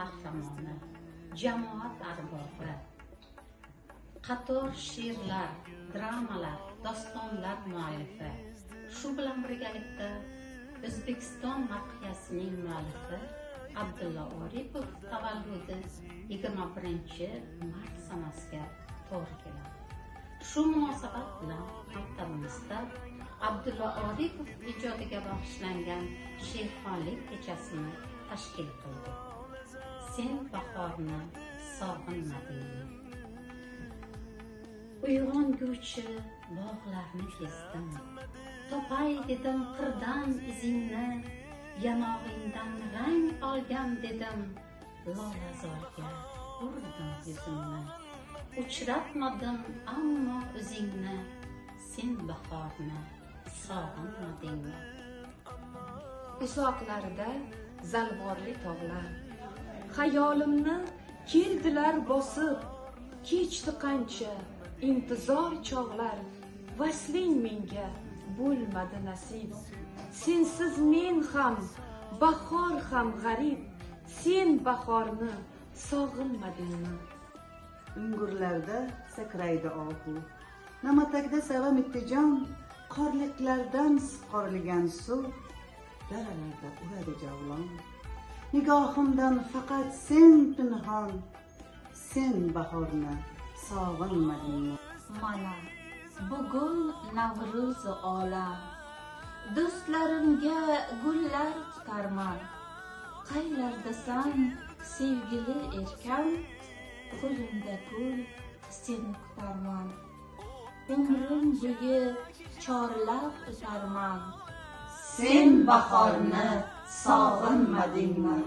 qahramoni, jamoat arbobi, qator she'rlar, dramalar, dostonlar muallifi, shu bilan birgalikda O'zbekiston marqiyasining muallifi Abdulla Oripov tavalludi 21-mart sanasiga to'g'ri keladi. Shu munosabat bilan maktabimizda Abdulla Oripov ijodiga bag'ishlangan she'rxonlik kechasini tashkil qildi. Sen bahorni sog'inmadingmi? Uyg'onguvchi bog'larni kezdim, topay dedim qirdan izingni, yanog'ingdan rang olgan dedim, lolazorga urdim yuzimni. Uchratmadim ammo o'zingni, sen bahorni sog'inmadingmi? Uzoqlarda zalvorli tog'lar, xayolimni keldilar bosib, kechdi qancha intizor chog'lar, vasling menga bo'lmadi nasib. Sensiz men ham, bahor ham g'arib, sen bahorni sog'inmadingmi? Umgurlarda sakraydi ohu, namatakda sava mittijon, qorliqlardan siqorilgan suv, daralarda uradi javlon. Nigohimdan faqat sen pinhon, sen bahorni sog'inmadingmi? Mana bugun Navruz olam, do'stlarimga gullar tutarman. Qaylardasan sevgili erkam, qo'limda gul seni kutarman. Umrim bo'yi chorlab o'tarman, Sen bahorni sog'inmadingmi?